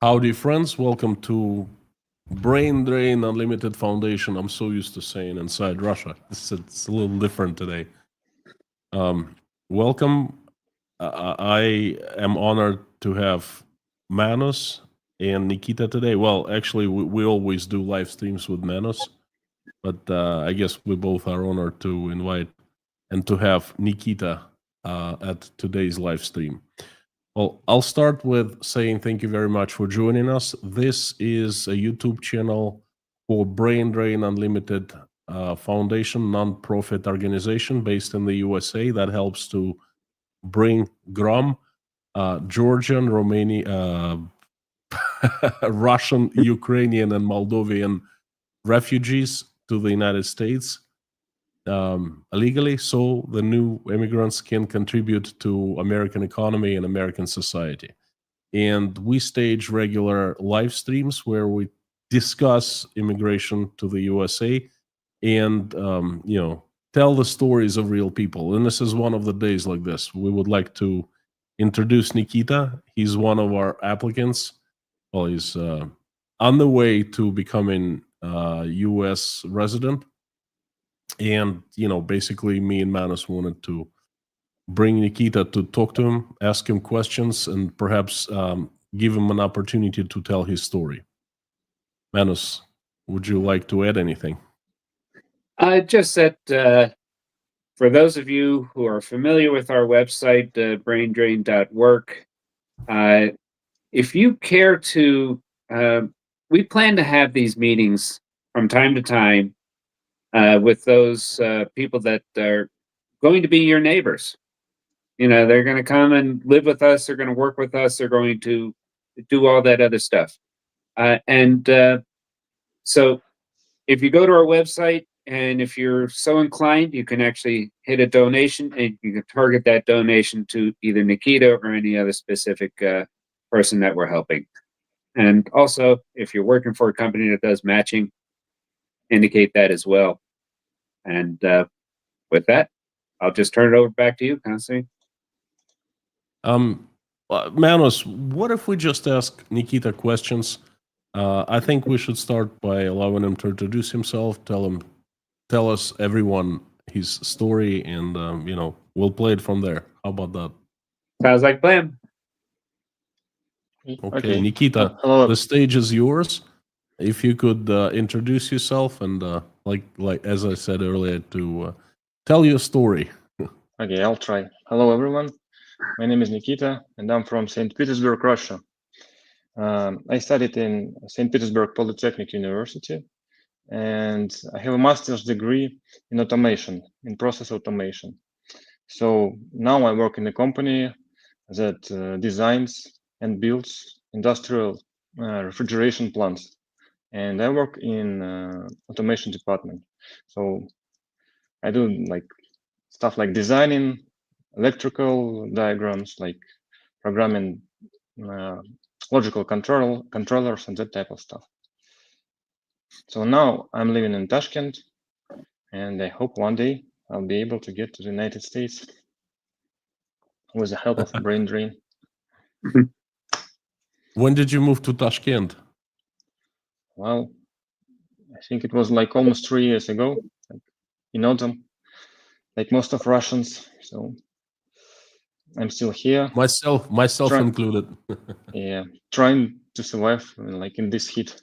Howdy, friends. Welcome to Brain Drain Unlimited Foundation. I'm so used to saying inside Russia. It's a little different today. Welcome. I am honored to have Manos and Nikita today. Well, actually, we always do live streams with Manos, but I guess we both are honored to invite and to have Nikita at today's live stream. Well, I'll start with saying thank you very much for joining us. This is a YouTube channel for Brain Drain Unlimited Foundation, non-profit organization based in the USA that helps to bring GROM, Georgian, Romanian, Russian, Ukrainian, and Moldovan refugees to the United States illegally, so the new immigrants can contribute to American economy and American society. And we stage regular live streams where we discuss immigration to the USA and tell the stories of real people. And this is one of the days like this. We would like to introduce Nikita. He's one of our applicants. Well, he's on the way to becoming a U.S. resident. And basically me and Manos wanted to bring Nikita to talk to him, ask him questions, and perhaps give him an opportunity to tell his story. Manos, would you like to add anything? Just that for those of you who are familiar with our website, braindrain.work, if you care to, we plan to have these meetings from time to time with those people that are going to be your neighbors. They're going to come and live with us. They're going to work with us. They're going to do all that other stuff. So if you go to our website, and if you're so inclined, you can actually hit a donation, and you can target that donation to either Nikita or any other specific person that we're helping. And also, if you're working for a company that does matching, indicate that as well. And with that, I'll just turn it over back to you, Konstantin. Manos, what if we just ask Nikita questions? I think we should start by allowing him to introduce himself, tell us everyone his story, and we'll play it from there. How about that? Sounds like a plan. Okay. Nikita, hello. The stage is yours. If you could introduce yourself and like as I said earlier, to tell your story. Okay, I'll try. Hello everyone, my name is Nikita and I'm from St. Petersburg, Russia. I studied in St. Petersburg Polytechnic University, and I have a master's degree in automation, in process automation. So now I work in a company that designs and builds industrial refrigeration plants, and I work in automation department. So I do like stuff like designing electrical diagrams, like programming logical controllers and that type of stuff. So now I'm living in Tashkent, and I hope one day I'll be able to get to the United States with the help of Brain Drain. When did you move to Tashkent? Well, I think it was like almost 3 years ago, like in autumn, like most of Russians. So I'm still here. Myself included. Yeah, trying to survive like in this heat.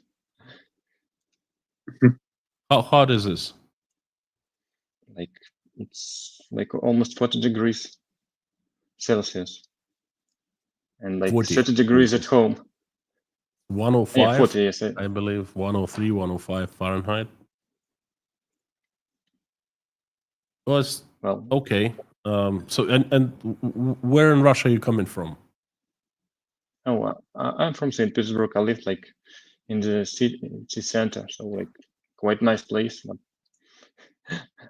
How hot is this? Like it's like almost 40 degrees Celsius, and like 40. 30 degrees at home. 105. Yeah, 40, yes. I believe 103, 105 Fahrenheit. Well, okay. So and where in Russia are you coming from? Oh, I'm from St. Petersburg. I live like in the city center, so like quite nice place. But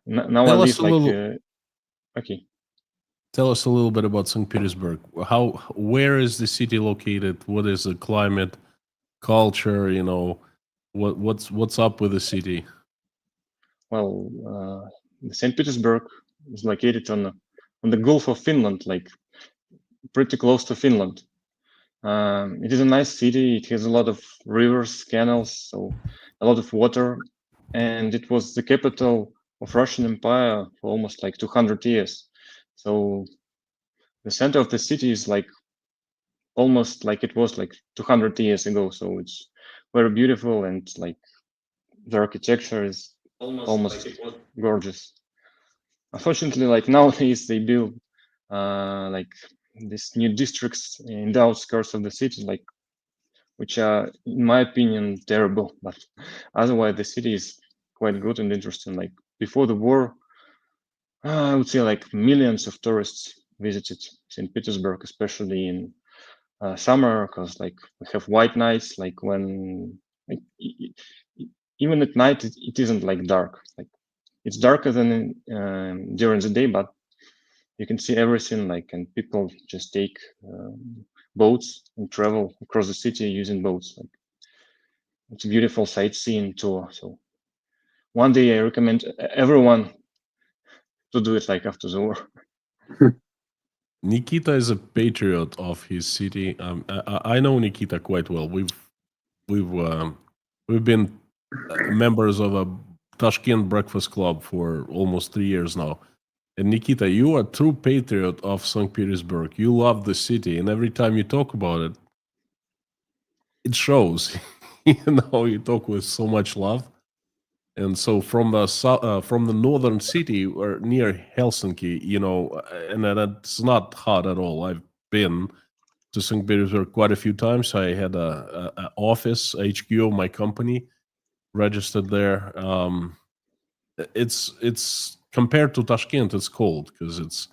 now I live like okay. Tell us a little bit about St. Petersburg. Where is the city located? What is the climate, culture? What's up with the city? Well, St. Petersburg is located on the Gulf of Finland, like pretty close to Finland. It is a nice city. It has a lot of rivers, canals, so a lot of water, and it was the capital of Russian Empire for almost like 200 years. So the center of the city is like almost like it was like 200 years ago. So it's very beautiful, and like the architecture is almost gorgeous. Unfortunately, like nowadays they build like these new districts in the outskirts of the city, like which are, in my opinion, terrible. But otherwise, the city is quite good and interesting. Like before the war, I would say like millions of tourists visited St. Petersburg, especially in summer, because like we have white nights. Like when like, even at night, it isn't like dark. Like it's darker than during the day, but you can see everything. Like, and people just take boats and travel across the city using boats. Like it's a beautiful sightseeing tour. So one day I recommend everyone to do it like after the war. Nikita is a patriot of his city. I know Nikita quite well. We've been members of a Tashkent Breakfast Club for almost 3 years now. And Nikita, you are a true patriot of St. Petersburg. You love the city, and every time you talk about it, it shows. You talk with so much love. And so from the northern city or near Helsinki, and it's not hot at all. I've been to St. Petersburg quite a few times. I had a office, HQ of my company, registered there. It's compared to Tashkent, it's cold because it's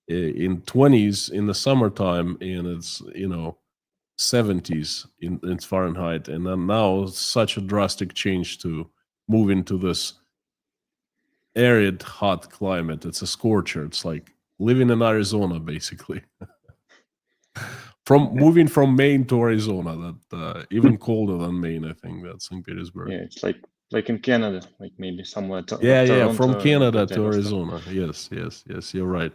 in 20s in the summertime, and it's 70s in Fahrenheit, and then now it's such a drastic change to move into this arid, hot climate. It's a scorcher. It's like living in Arizona, basically. From moving from Maine to Arizona, that even colder than Maine, I think. That's St. Petersburg. Yeah, it's like in Canada, like maybe somewhere Yeah, from Toronto, Canada that type to of stuff. Arizona. Yes, you're right.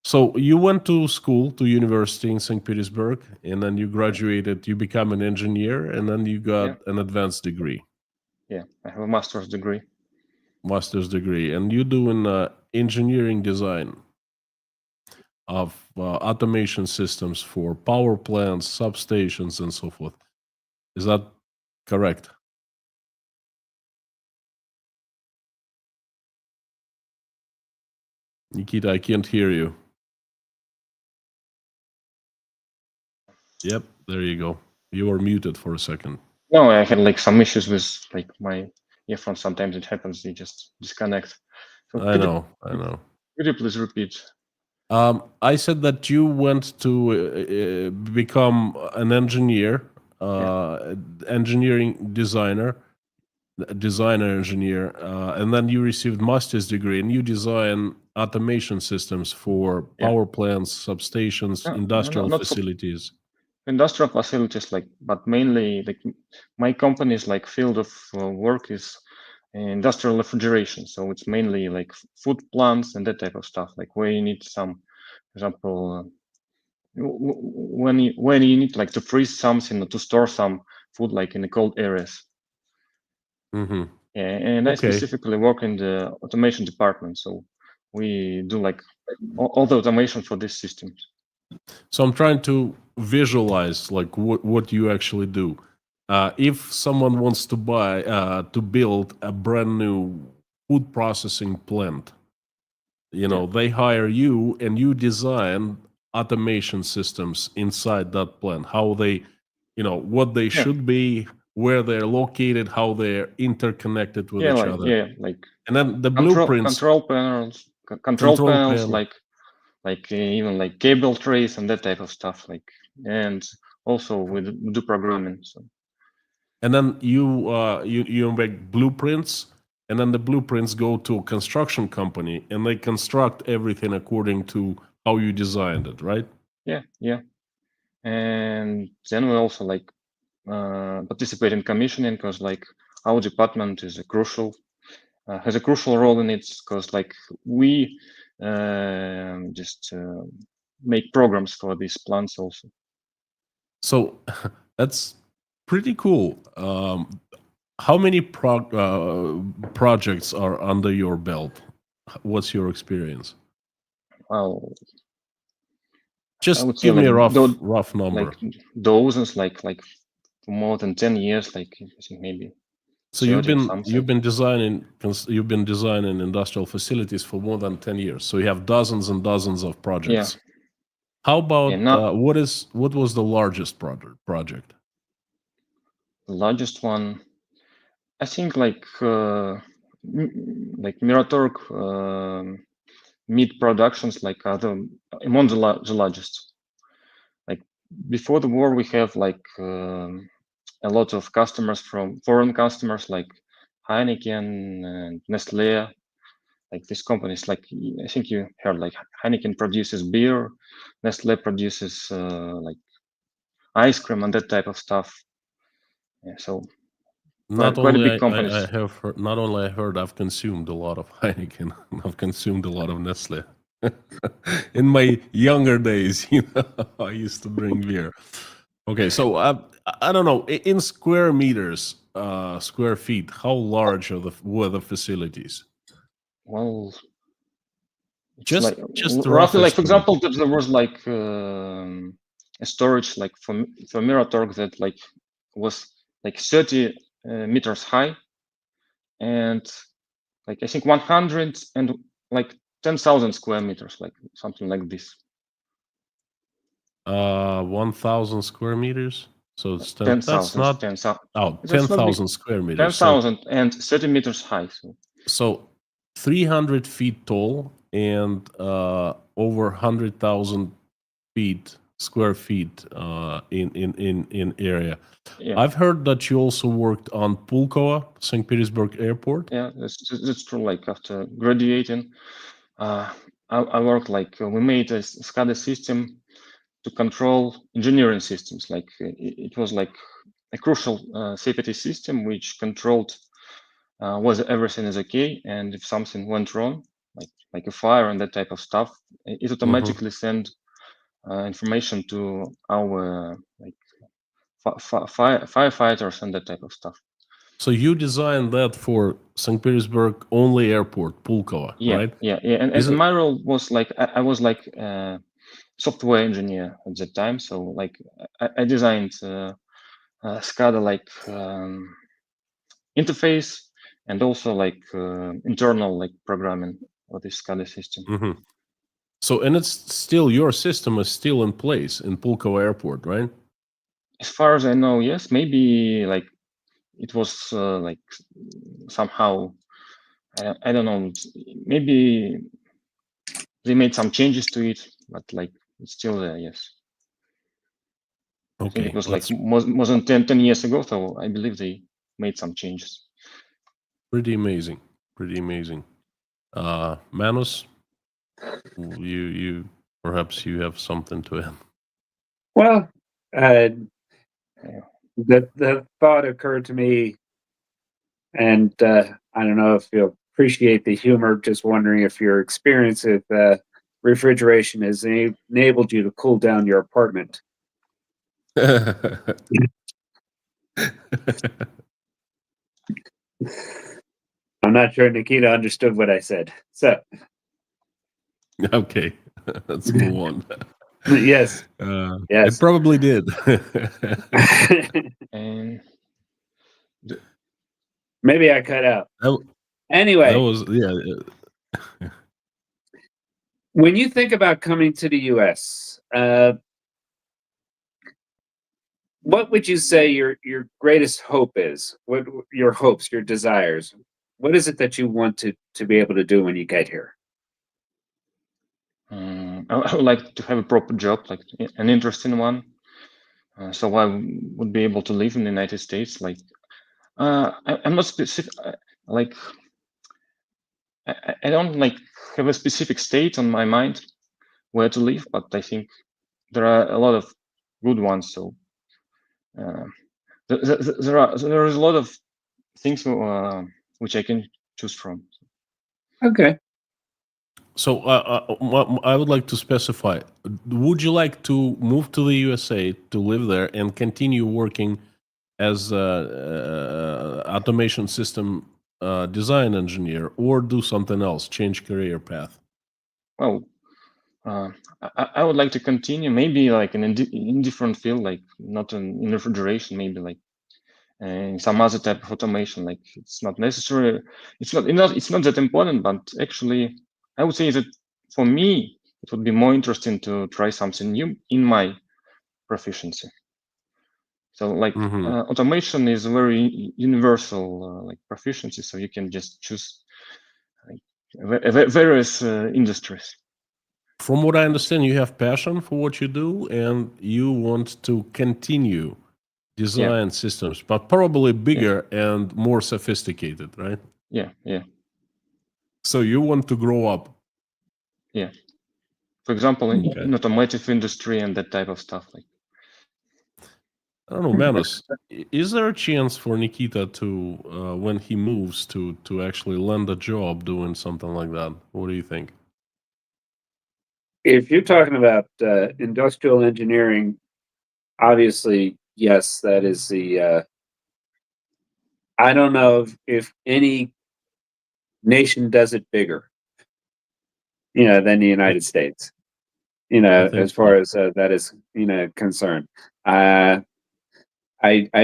So you went to school, to university in St. Petersburg, and then you graduated. You become an engineer, and then you got an advanced degree, Yeah, I have a master's degree. and you doing engineering design of automation systems for power plants, substations, and so forth. Is that correct? Nikita, I can't hear you. Yep, there you go. You were muted for a second. No, I had like some issues with like my earphones. Sometimes it happens; they just disconnect. So I know. Could you please repeat? I said that you went to become an engineer, engineering designer engineer, and then you received master's degree, and you design automation systems for power plants, substations, industrial not for facilities. industrial facilities, like, but mainly like my company's like field of work is industrial refrigeration. So it's mainly like food plants and that type of stuff, like where you need some, for example, when you need like to freeze something or to store some food, like in the cold areas. Mm-hmm. And I specifically work in the automation department, so we do like all the automation for these systems. So I'm trying to visualize like what you actually do. If someone wants to build a brand new food processing plant, they hire you and you design automation systems inside that plant, how they, what they should be, where they're located, how they're interconnected with each other. Like And then the blueprints, control panels, like even like cable trays and that type of stuff, like, and also we do programming. So. And then you make blueprints, and then the blueprints go to a construction company, and they construct everything according to how you designed it, right? Yeah. And then we also like participate in commissioning, because like our department is has a crucial role in it, because like we just make programs for these plants also. So that's pretty cool. How many projects are under your belt? What's your experience? Well, I Just would say give me a like rough number. like dozens, like for more than 10 years, like I think maybe. So 30 you've or been something. you've been designing industrial facilities for more than 10 years. So you have dozens and dozens of projects. Yeah. How about Not what was the largest project? the largest one. I think like Miratorg meat productions like other among the largest. Like before the war, we have like a lot of customers from foreign customers like Heineken and Nestle. Like these companies, like I think you heard, like Heineken produces beer, Nestle produces like ice cream and that type of stuff. Yeah, so Not quite a only big I companies. have heard, not only I heard, I've consumed a lot of Heineken. I've consumed a lot of Nestle. In my younger days, I used to drink beer. Okay, so I don't know, in square meters, square feet, how large were the facilities? Well, it's Just like the rough roughly, like for estimate. example, there was like a storage like for Miratorg that like was like 30 meters high, and like I think 100 and like 10,000 square meters, like something like this. 1,000 square meters. So it's 10. That's 10,000, not 10,000. oh, That's not big. 10,000 square meters. 10,000 and 30 meters high. So 300 feet tall and over 100,000 square feet in area. Yeah. I've heard that you also worked on Pulkovo, St. Petersburg Airport. Yeah, that's true. Like after graduating, I worked like we made a SCADA system to control engineering systems. Like it was like a crucial safety system which controlled whether everything is okay, and if something went wrong, like a fire and that type of stuff, it automatically send information to our like firefighters and that type of stuff. So you designed that for St. Petersburg only airport, Pulkovo, right? Yeah. And my role was like I was like a software engineer at that time. So like I designed SCADA like interface and also like internal like programming of this SCADA system. So, and it's still, your system is still in place in Pulkovo Airport, right? As far as I know, yes. Maybe like it was like somehow I don't know. Maybe they made some changes to it, but like it's still there. Yes. I think it was like more than 10 years ago, so I believe they made some changes. Pretty amazing. Pretty amazing. Manus, you perhaps you have something to add. Well, the thought occurred to me, and I don't know if you'll appreciate the humor. Just wondering if your experience with refrigeration has enabled you to cool down your apartment. I'm not sure Nikita understood what I said. So, okay, let's move on. Yes. Yes. It probably did. And maybe I cut out. Anyway, that was yeah. When you think about coming to the U.S., what would you say your greatest hope is? What your hopes, your desires? What is it that you want to be able to do when you get here? I would like to have a proper job, like an interesting one, so I would be able to live in the United States. Like I'm not specific. Like I don't like have a specific state on my mind where to live, but I think there are a lot of good ones. So there is a lot of things which I can choose from. Okay. So I would like to specify, would you like to move to the USA to live there and continue working as automation system design engineer, or do something else, change career path? Well, I would like to continue, maybe like in different field, like not in refrigeration, maybe like in some other type of automation. Like it's not necessary. It's not that important, but actually, I would say that for me, it would be more interesting to try something new in my proficiency. So like automation is a very universal like proficiency, so you can just choose like various industries. From what I understand, you have passion for what you do, and you want to continue design systems, but probably bigger and more sophisticated, right? Yeah. So you want to grow up. Yeah. For example, in automotive industry and that type of stuff. Like, I don't know, Manos, is there a chance for Nikita to, when he moves, to actually land a job doing something like that? What do you think? If you're talking about industrial engineering, obviously, yes, that is the. I don't know if any nation does it bigger, than the United States. I think As far as that is, concerned. I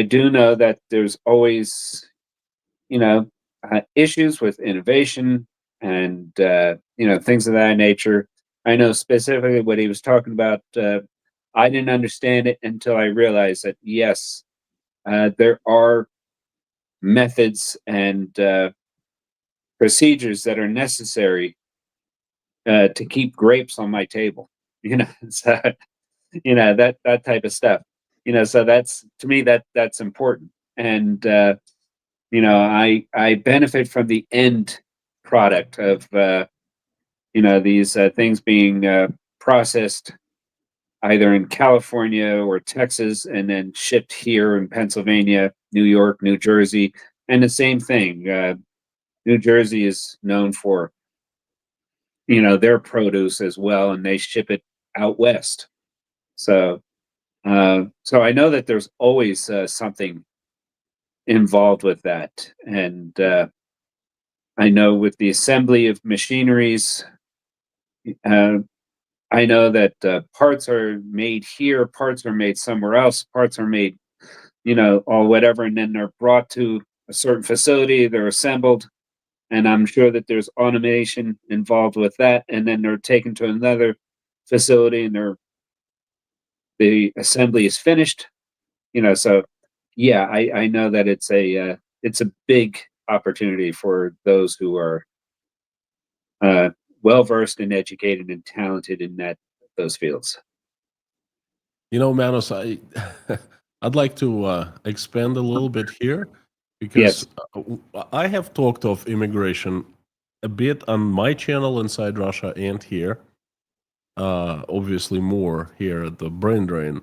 do know that there's always, issues with innovation and things of that nature. I know specifically what he was talking about. I didn't understand it until I realized that yes, there are methods and procedures that are necessary to keep grapes on my table. So, that type of stuff. So that's, to me, that's important. And I benefit from the end product of these things being processed either in California or Texas and then shipped here in Pennsylvania, New York, New Jersey, and the same thing. New Jersey is known for their produce as well, and they ship it out west. So so I know that there's always something involved with that, and I know with the assembly of machineries, uh, I know that parts are made here, parts are made somewhere else, parts are made, or whatever, and then they're brought to a certain facility, they're assembled, and I'm sure that there's automation involved with that, and then they're taken to another facility, and the assembly is finished. So yeah, I know that it's a big opportunity for those who are well versed and educated and talented in those fields. Manos, I'd like to expand a little bit here, Yes. because I have talked of immigration a bit on my channel inside Russia and here. Obviously more here at the Brain Drain.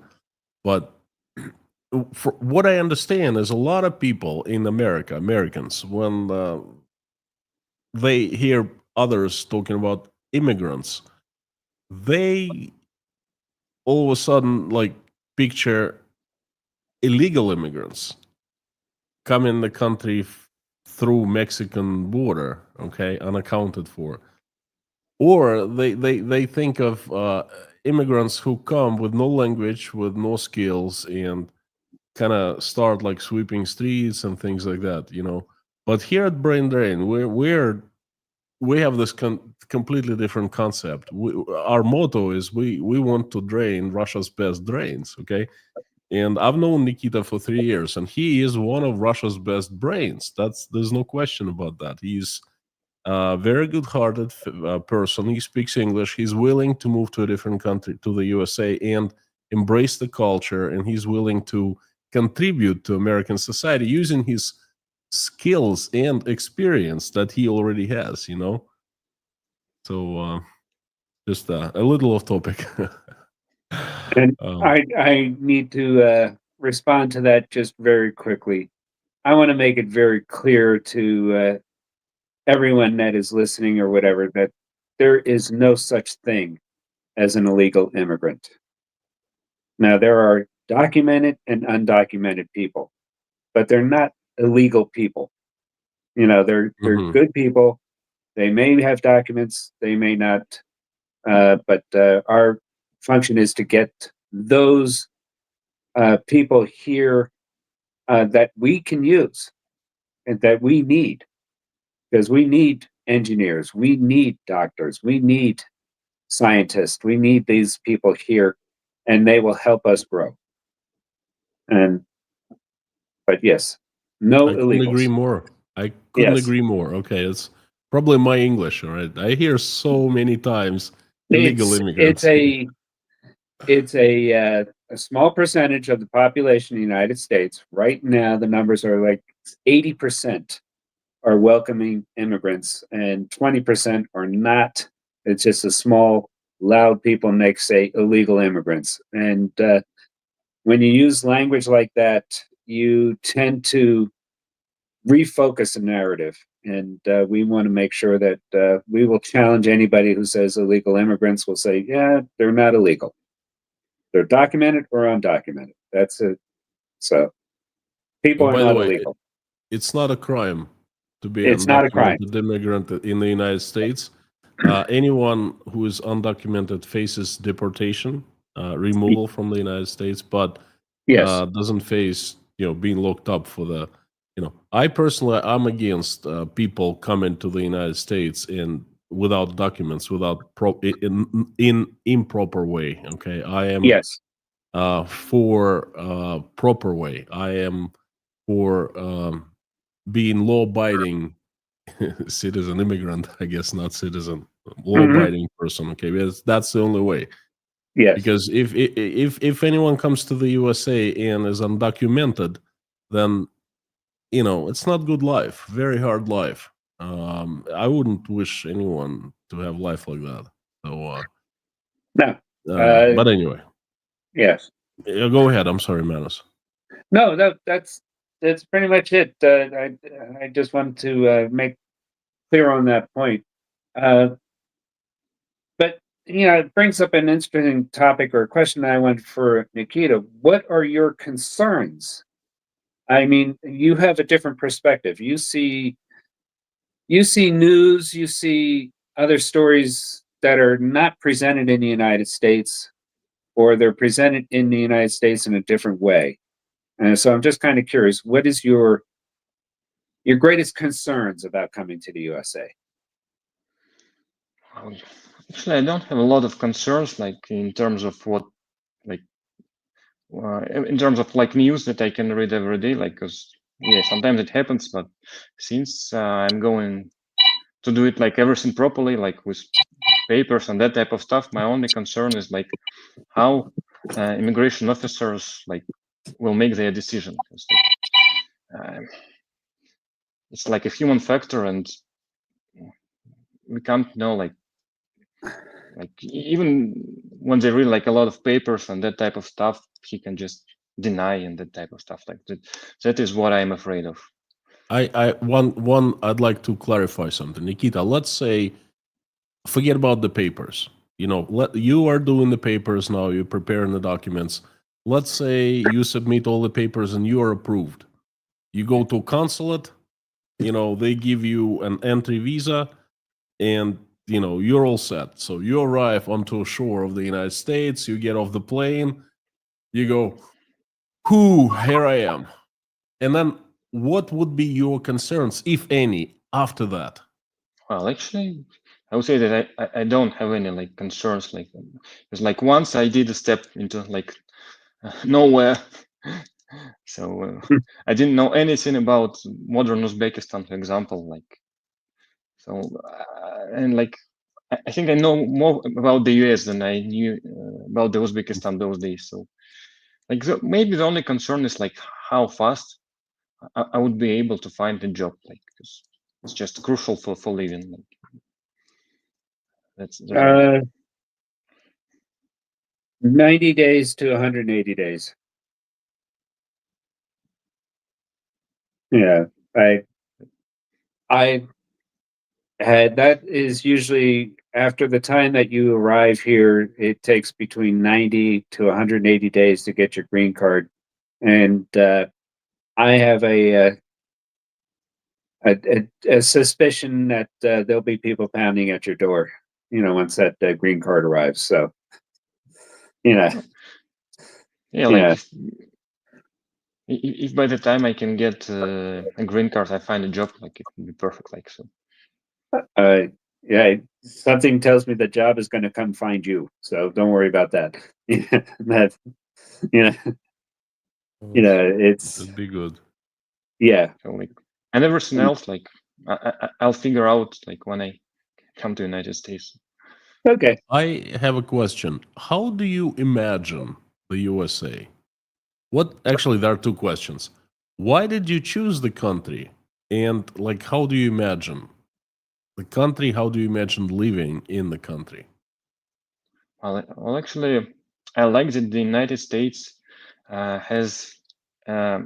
But for what I understand is a lot of people in Americans, when they hear others talking about immigrants, they all of a sudden like picture illegal immigrants come in the country through Mexican border, okay, unaccounted for. Or they think of immigrants who come with no language, with no skills, and kind of start like sweeping streets and things like that. But here at Brain Drain, we have this completely different concept. Our motto is we want to drain Russia's best drains, okay? And I've known Nikita for 3 years, and he is one of Russia's best brains. There's no question about that. He's a very good-hearted person. He speaks English. He's willing to move to a different country, to the USA, and embrace the culture. And he's willing to contribute to American society using his skills and experience that he already has. So just a little off topic. And I need to respond to that just very quickly. I want to make it very clear to everyone that is listening or whatever that there is no such thing as an illegal immigrant. Now, there are documented and undocumented people, but they're not illegal people. They're good people. They may have documents, they may not, but our function is to get those people here that we can use and that we need, because we need engineers, we need doctors, we need scientists, we need these people here, and they will help us grow. But yes, no I couldn't agree illegals. more. I couldn't Yes, agree more. Okay, it's probably my English. All right, I hear so many times illegal it's immigrants. a small percentage of the population of the United States. Right now, the numbers are like 80% are welcoming immigrants, and 20% are not. It's just a small, loud people next say illegal immigrants. And when you use language like that, you tend to refocus the narrative. And we want to make sure that we will challenge anybody who says illegal immigrants. Will say, yeah, they're not illegal. They're documented or undocumented. That's it. So people Oh, are by the not way, illegal. it's not a crime to be It's not a crime. undocumented immigrant in the United States. Anyone who is undocumented faces deportation, removal from the United States, but Yes. doesn't face being locked up for the. I personally I'm against people coming to the United States without documents, without in improper way. Okay, I am Yes. for proper way. I am for being law-abiding citizen, immigrant, I guess, not citizen, law-abiding person. Okay, because that's the only way. Yes. Because if anyone comes to the USA and is undocumented, then it's not good life, very hard life. I wouldn't wish anyone to have life like that. So, No. but anyway, Yes. go ahead. I'm sorry, Manus. No. That's pretty much it. I just wanted to make clear on that point. But it brings up an interesting topic or a question I want for Nikita. What are your concerns? I mean, you have a different perspective. You see news, you see other stories that are not presented in the United States, or they're presented in the United States in a different way. And so I'm just kind of curious, what is your greatest concerns about coming to the USA? Actually, I don't have a lot of concerns, like in terms of what, like, in terms of like news that I can read every day, like, because yeah, sometimes it happens, but since I'm going to do it like everything properly, like with papers and that type of stuff, my only concern is like how immigration officers like will make their decision. It's like a human factor, and we can't know like even when they read like a lot of papers and that type of stuff, he can just deny and that type of stuff like that. That is what I'm afraid of. I'd like to clarify something, Nikita. Let's say, forget about the papers. You are doing the papers now. You're preparing the documents. Let's say you submit all the papers and you are approved. You go to consulate. They give you an entry visa, and you're all set. So you arrive onto a shore of the United States. You get off the plane. You go, "Whoo, here I am." And then, what would be your concerns, if any, after that? Well, actually, I would say that I don't have any like concerns like because like once I did a step into like nowhere, so I didn't know anything about modern Uzbekistan, for example, like so and like I think I know more about the US than I knew about the Uzbekistan those days. So like maybe the only concern is like how fast I would be able to find a job, like because it's just crucial for living. Like that's 90 days to 180 days. Yeah, I had that is usually after the time that you arrive here, it takes between 90 to 180 days to get your green card. And I have a suspicion that there'll be people pounding at your door, once that green card arrives. So, Yeah, Yeah. if by the time I can get a green card, I find a job, like it would be perfect. Like so. Yeah, something tells me the job is going to come find you. So don't worry about that. That, it's That'd be good. yeah. So like, and everything else, like I'll figure out like when I come to United States. Okay. I have a question. How do you imagine the USA? Actually, there are two questions. Why did you choose the country? And like, how do you imagine the country? How do you imagine living in the country? Well, actually, I like that the United States has a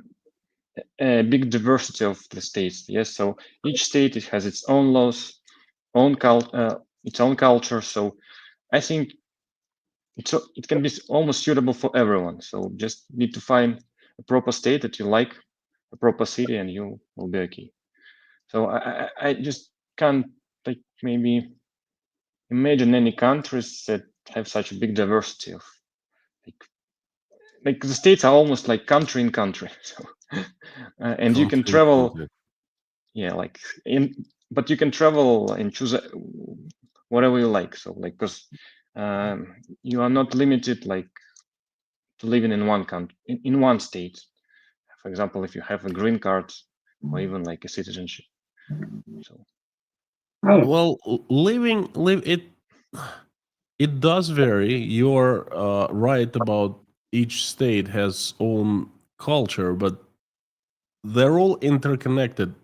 big diversity of the states. Yes, so each state has its own laws, its own culture. So I think it can be almost suitable for everyone. So just need to find a proper state that you like, a proper city, and you will be okay. So I just can't like maybe imagine any countries that have such a big diversity of like the states are almost like country in country. So and you can Country in travel, country. yeah, like but you can travel and choose whatever you like. So like because you are not limited like to living in one country in one state. For example, if you have a green card or even like a citizenship. So Well, it does vary. You're right about each state has own culture, but they're all interconnected,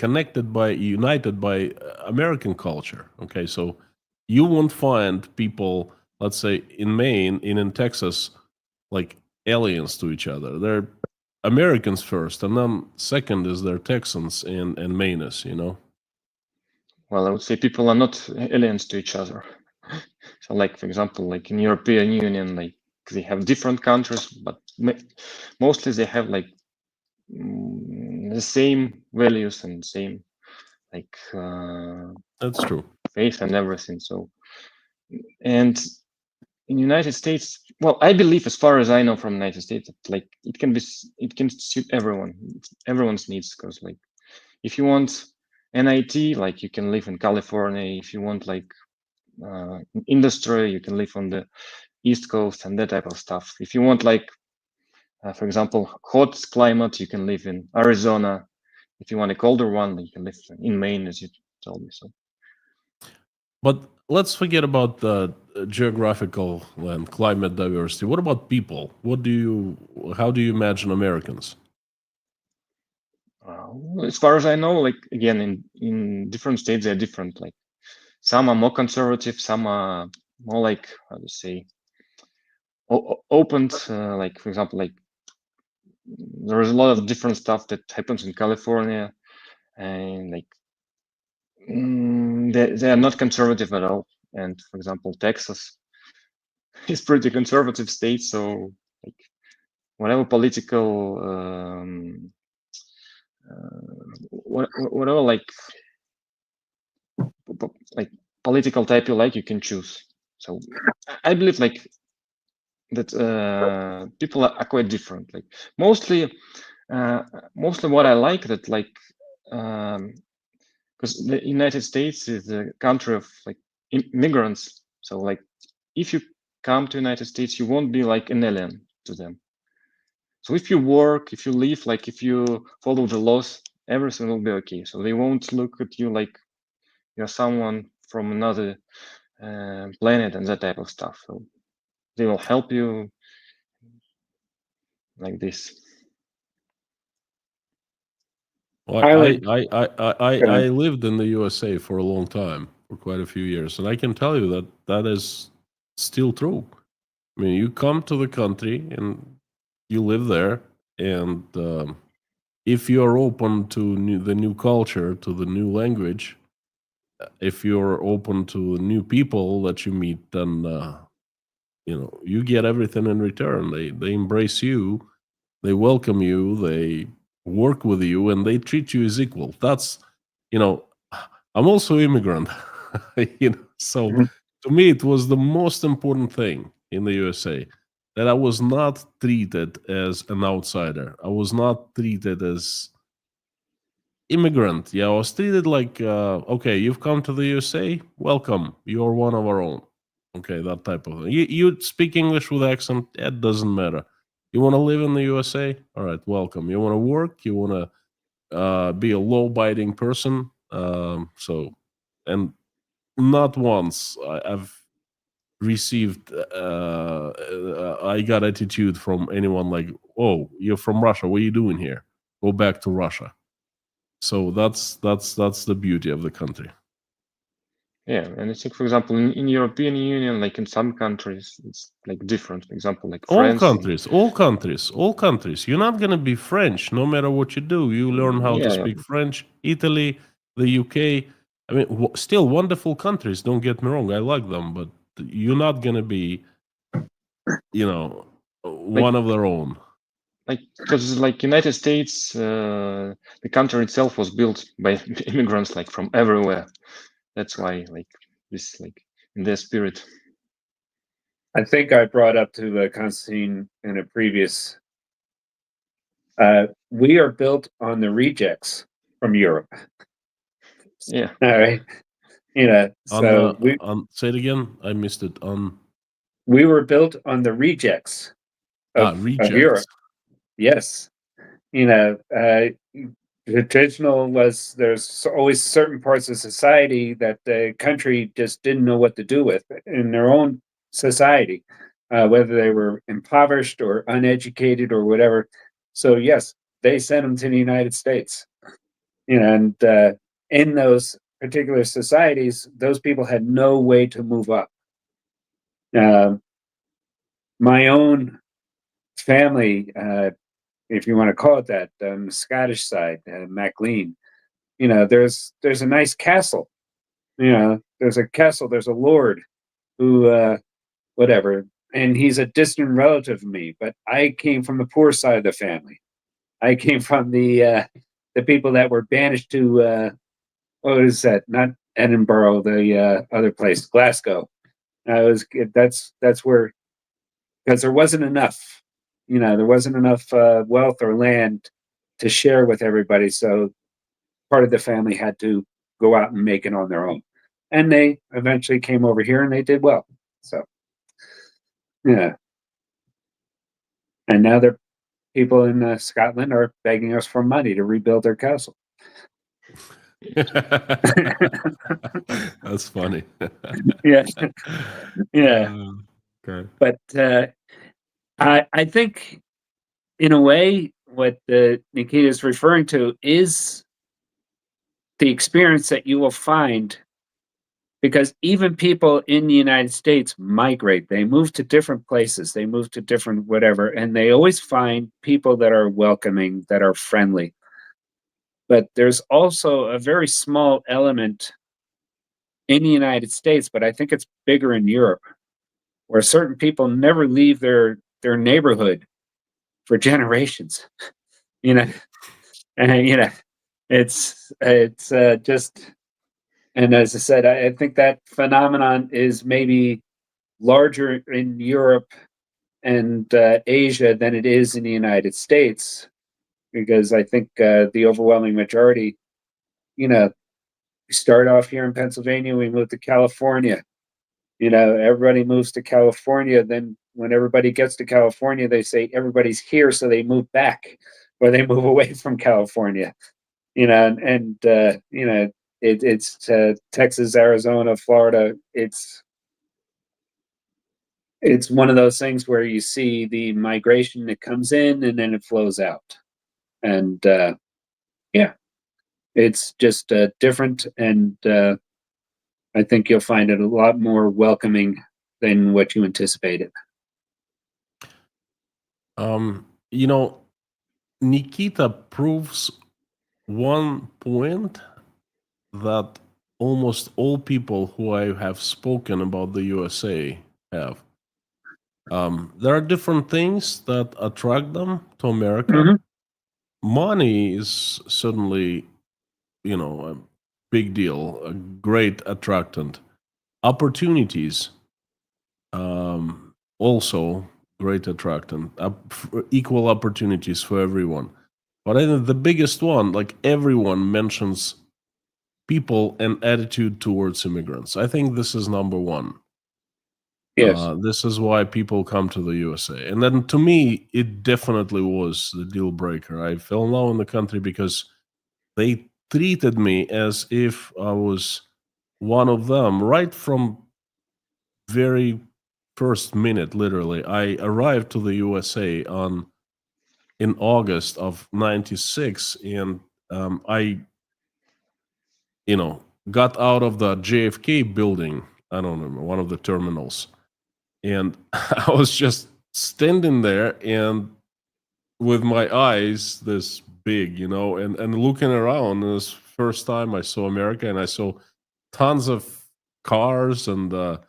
united by American culture. Okay, so you won't find people, let's say in Maine, in Texas, like aliens to each other. They're Americans first, and then second is they're Texans and Mainers. well, I would say people are not aliens to each other. So like, for example, like in European Union, like they have different countries, but mostly they have like the same values and same like That's true. faith and everything. So, and in United States, well, I believe, as far as I know from United States, that, like it can suit everyone's needs. Because like if you want an IT, like you can live in California. If you want like industry, you can live on the East Coast and that type of stuff. If you want like, for example, hot climate, you can live in Arizona. If you want a colder one, you can live in Maine, as you told me. So, But let's forget about the geographical and climate diversity. What about people? How do you imagine Americans? as far as I know, like again, in different states, they're different. Like some are more conservative, some are more like how to say open. Like for example, like there is a lot of different stuff that happens in California, and like they are not conservative at all. And for example, Texas is pretty conservative state, so like whatever political whatever like political type you like, you can choose. So I believe like that people are quite different. Like mostly what I like that like because the United States is a country of like immigrants. So like if you come to United States, you won't be like an alien to them. So if you work, if you live, like if you follow the laws, everything will be okay. So they won't look at you like you're someone from another planet and that type of stuff. So they will help you like this. Well, I I, would. I lived in the USA for a long time, for quite a few years, and I can tell you that that is still true. I mean, you come to the country and you live there, and if you are open to the new culture, to the new language, if you're open to new people that you meet, then you get everything in return. They embrace you, they welcome you, they work with you, and they treat you as equal. That's I'm also immigrant, so Mhm. to me it was the most important thing in the USA, that I was not treated as an outsider. I was not treated as immigrant. Yeah, I was treated like, okay, you've come to the USA, welcome, you're one of our own. Okay, that type of thing. You speak English with accent, it doesn't matter. You want to live in the USA, all right, welcome. You want to work, you want to be a law-abiding person. And not once I've received I got attitude from anyone like, oh, you're from Russia, what are you doing here, go back to Russia. So that's the beauty of the country. Yeah, and I think, for example, in European Union, like in some countries, it's like different. For example, like all France. countries, you're not going to be French no matter what you do. You learn how to Yeah, speak French. Italy, the UK, I mean, still wonderful countries, don't get me wrong, I like them, but you're not going to be one of their own. like because like United States, the country itself was built by immigrants like from everywhere. That's why like this like in their spirit. I think I brought up to Constantine in a previous. We are built on the rejects from Europe. Yeah. All right. Say it again, I missed it. We were built on the rejects of Europe. Rejects. Yes. The traditional was, there's always certain parts of society that the country just didn't know what to do with in their own society, whether they were impoverished or uneducated or whatever. So yes, they sent them to the United States. And in those particular societies, those people had no way to move up. My own family, if you want to call it that, on the Scottish side, Maclean, there's a nice castle. There's a castle, there's a lord who, whatever, and he's a distant relative of me, but I came from the poor side of the family. I came from the people that were banished to, what is that? Not Edinburgh, the other place, Glasgow. That's where, because there wasn't enough. There wasn't enough wealth or land to share with everybody. So part of the family had to go out and make it on their own. And they eventually came over here and they did well. So, yeah. And now they're people in Scotland are begging us for money to rebuild their castle. That's funny. Yeah. Yeah. Okay. But I think, in a way, what Nikita is referring to is the experience that you will find, because even people in the United States migrate. They move to different places, they move to different whatever, and they always find people that are welcoming, that are friendly. But there's also a very small element in the United States, but I think it's bigger in Europe, where certain people never leave their neighborhood for generations. And it's just, and as I said, I think that phenomenon is maybe larger in Europe and Asia than it is in the United States, because I think the overwhelming majority, we start off here in Pennsylvania, we move to California. Everybody moves to California. Then when everybody gets to California, they say everybody's here, so they move back or they move away from California. It's Texas, Arizona, Florida. It's one of those things where you see the migration that comes in and then it flows out. And yeah, it's just different. And I think you'll find it a lot more welcoming than what you anticipated. Nikita proves one point, that almost all people who I have spoken about the USA have. There are different things that attract them to America. Mhm. Money is certainly, a big deal, a great attractant. Opportunities, also great attractant. Equal opportunities for everyone. But I think the biggest one, like everyone mentions people and attitude towards immigrants. I think this is number one. Yes. This is why people come to the USA. And then to me, it definitely was the deal breaker. I fell in love in the country because they treated me as if I was one of them right from very first minute, literally. I arrived to the USA in August of 96, and I, got out of the JFK building. I don't remember, one of the terminals. And I was just standing there and with my eyes this big, and looking around. It was first time I saw America, and I saw tons of cars and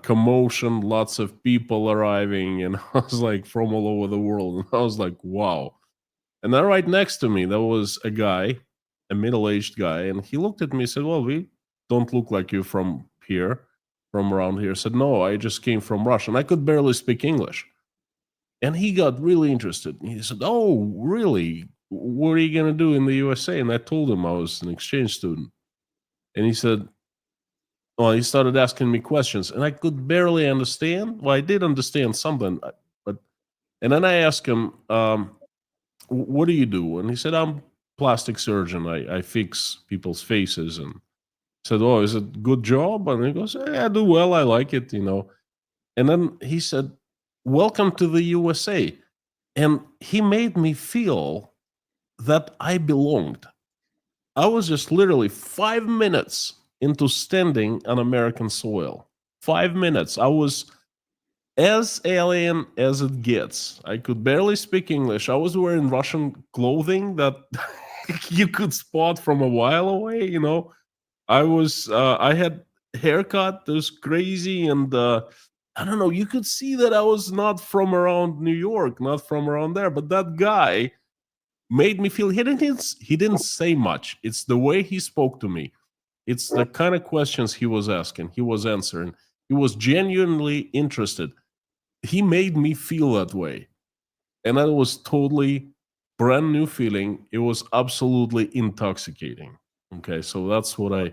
commotion, lots of people arriving, and I was like from all over the world. And I was like, wow. And then right next to me, there was a guy, a middle-aged guy, and he looked at me and said, well, we don't look like you from here, from around here. I said, no, I just came from Russia. And I could barely speak English. And he got really interested. He said, oh, really? What are you going to do in the USA? And I told him I was an exchange student. And he said, well, he started asking me questions, and I could barely understand. Well, I did understand something, but and then I asked him, what do you do? And he said, I'm plastic surgeon. I fix people's faces. And I said, oh, is it a good job? And he goes, I do well. I like it, And then he said, welcome to the USA. And he made me feel that I belonged. I was just literally 5 minutes into standing on American soil. 5 minutes. I was as alien as it gets. I could barely speak English. I was wearing Russian clothing that you could spot from a while away, I had haircut that was crazy, and I don't know, you could see that I was not from around New York, not from around there, but that guy made me feel he didn't say much. It's the way he spoke to me. It's the kind of questions he was asking, he was answering. He was genuinely interested. He made me feel that way. And that was totally brand new feeling. It was absolutely intoxicating. Okay, so that's what I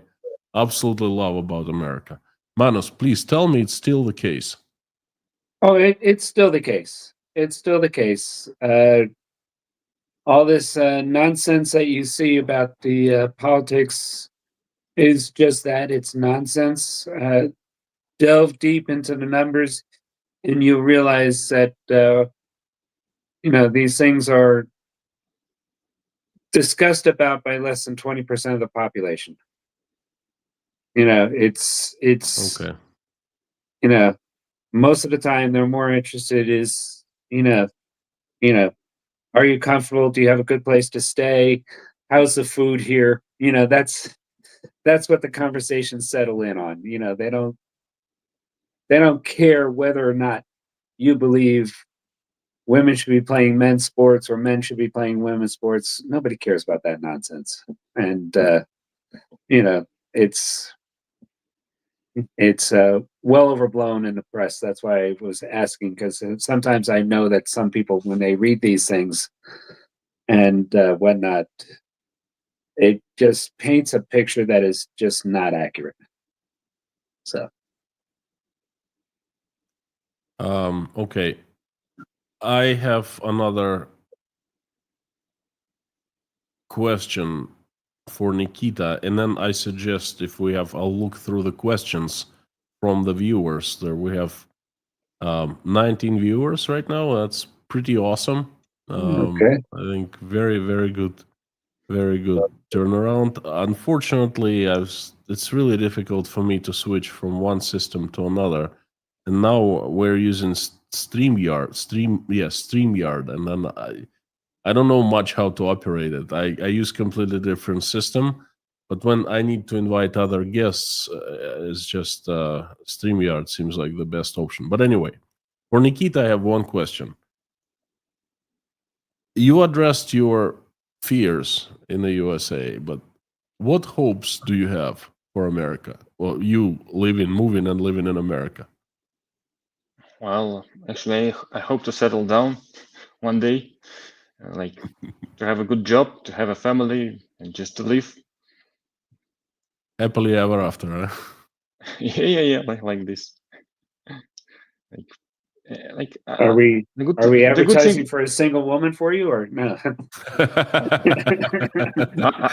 absolutely love about America. Manos, please tell me it's still the case. Oh, it's still the case. It's still the case. All this nonsense that you see about the politics is just that. It's nonsense. Delve deep into the numbers, and you realize that these things are discussed about by less than 20% of the population. It's Okay. Most of the time they're more interested is are you comfortable? Do you have a good place to stay? How's the food here? That's what the conversations settle in on. They don't care whether or not you believe women should be playing men's sports or men should be playing women's sports. Nobody cares about that nonsense. And it's well overblown in the press. That's why I was asking, because sometimes I know that some people, when they read these things and whatnot, it just paints a picture that is just not accurate. So, Okay. I have another question for Nikita, and then I suggest I'll look through the questions from the viewers. There we have 19 viewers right now. That's pretty awesome. okay. I think very, very good turnaround. Unfortunately, it's really difficult for me to switch from one system to another, and now we're using StreamYard, and then I don't know much how to operate it. I use completely different system, But when I need to invite other guests, it's just StreamYard seems like the best option. But anyway, for Nikita, I have one question. You addressed your fears in the USA, but what hopes do you have for America? Well, you moving and living in America. Well, actually, I hope to settle down one day, like to have a good job, to have a family, and just to live. Happily ever after, huh? Yeah, like this. Are we the good advertising thing, for a single woman for you, or no?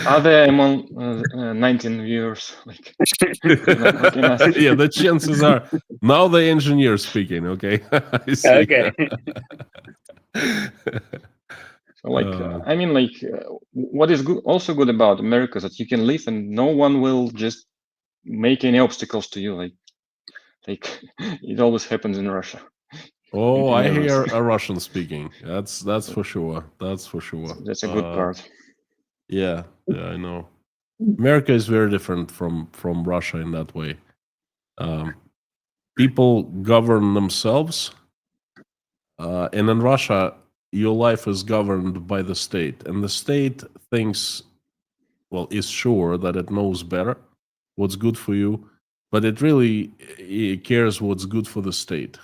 are there among 19 viewers? Like, yeah, the chances are now the engineer speaking. Okay, I see. Okay. So, I mean, what is good, also good about America is that you can live and no one will just make any obstacles to you. Like it always happens in Russia. Oh, I hear a Russian speaking. That's for sure. That's for sure. That's a good part. Yeah, I know. America is very different from Russia in that way. People govern themselves, and in Russia, your life is governed by the state, and the state thinks, well, is sure that it knows better what's good for you, but it cares what's good for the state.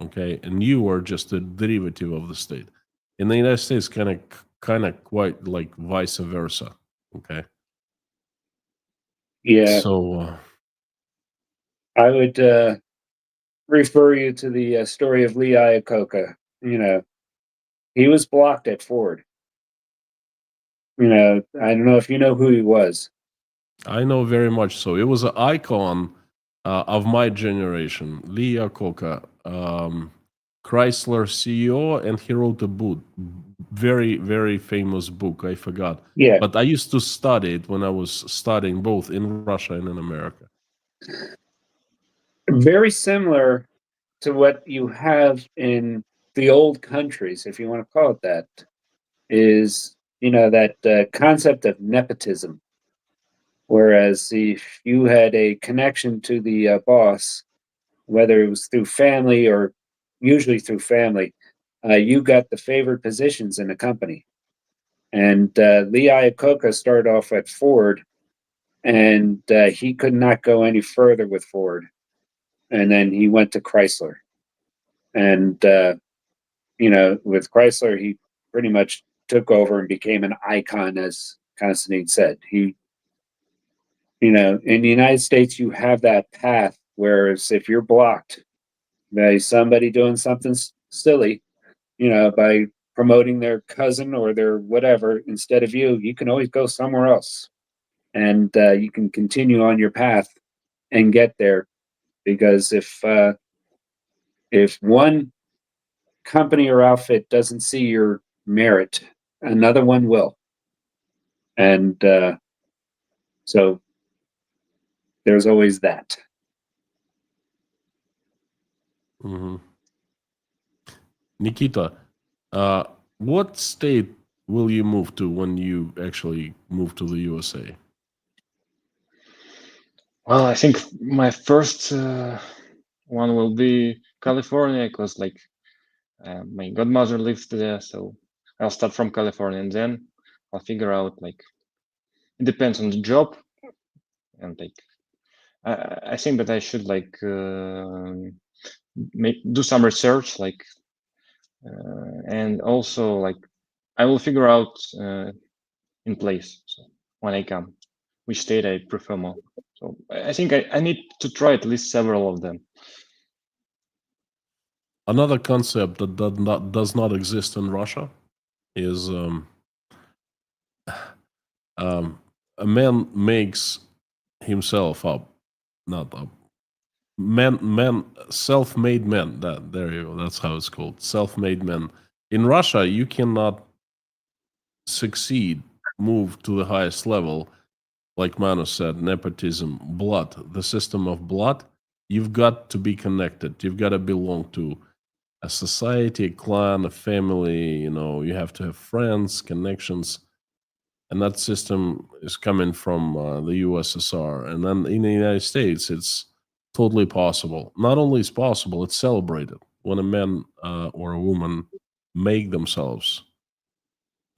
Okay, and you are just a derivative of the state. In the United States, kind of quite like vice versa. Okay. Yeah. So I would refer you to the story of Lee Iacocca. He was blocked at Ford. I don't know if you know who he was. I know very much so. It was an icon of my generation, Lee Iacocca, Chrysler CEO, and he wrote a book, very, very famous book. I forgot. Yeah. But I used to study it when I was studying both in Russia and in America. Very similar to what you have in the old countries, if you want to call it that, is, that concept of nepotism. Whereas if you had a connection to the boss, whether it was through family or usually through family, you got the favored positions in the company. And Lee Iacocca started off at Ford, and he could not go any further with Ford. And then he went to Chrysler. And, with Chrysler, he pretty much took over and became an icon, as Constantine said. In the United States, you have that path, whereas if you're blocked by somebody doing something silly, by promoting their cousin or their whatever instead of you can always go somewhere else. And you can continue on your path and get there. Because if one company or outfit doesn't see your merit, another one will. And so there's always that. Mm-hmm. Nikita, what state will you move to when you actually move to the USA? Well, I think my first one will be California, because my godmother lives there, so I'll start from California, and then I'll figure out it depends on the job, and I think that I should do some research, and also I will figure out in place, so when I come, which state I prefer more. So I think I need to try at least several of them. Another concept that does not exist in Russia is a man makes himself up, not up. Self-made men. There you go. That's how it's called. Self-made men. In Russia, you cannot succeed, move to the highest level, like Manu said, nepotism, blood, the system of blood. You've got to be connected. You've got to belong to a society, a clan, a family. You have to have friends, connections. and that system is coming from the USSR. And then in the United States, it's totally possible. Not only is possible, it's celebrated when a man or a woman make themselves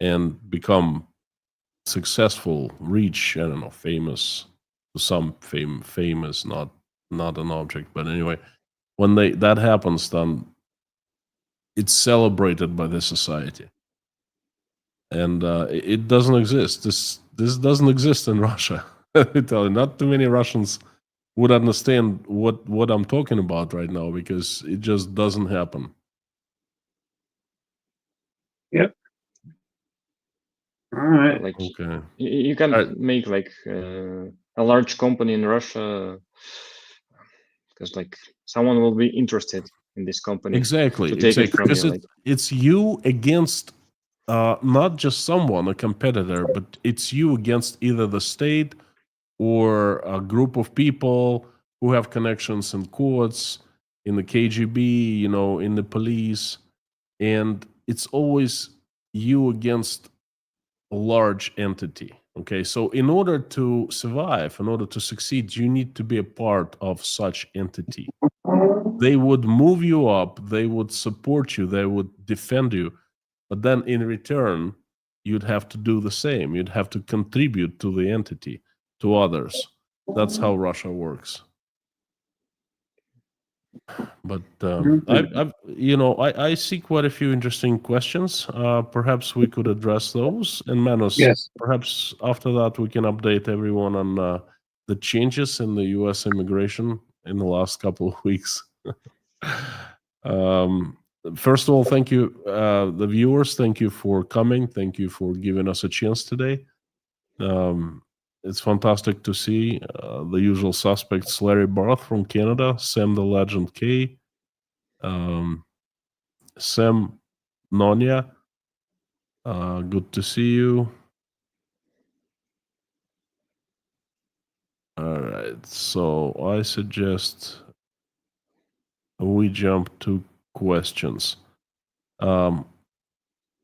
and become successful, reach, I don't know, famous, some famous, not an object, but anyway, when that happens, then it's celebrated by the society, and it doesn't exist. This doesn't exist in Russia. I tell you, not too many Russians would understand what I'm talking about right now, because it just doesn't happen. Yep. All right. Like Okay. you can Alright. make like a large company in Russia because like someone will be interested in this company Exactly. to take it from Because you. Like it's you against not just someone, a competitor, but it's you against either the state or a group of people who have connections in courts, in the KGB, you know, in the police, and it's always you against a large entity. Okay, so in order to survive, in order to succeed, you need to be a part of such entity. They would move you up, they would support you, they would defend you, but then in return, you'd have to do the same. You'd have to contribute to the entity, to others. That's how Russia works. But I see quite a few interesting questions. Perhaps we could address those. And Manos, Yes. perhaps after that we can update everyone on the changes in the U.S. immigration in the last couple of weeks. First of all, thank you, the viewers. Thank you for coming. Thank you for giving us a chance today. It's fantastic to see the usual suspects: Larry Barth from Canada, Sam the Legend K, Sam Nonya. Good to see you. All right, so I suggest we jump to questions. Now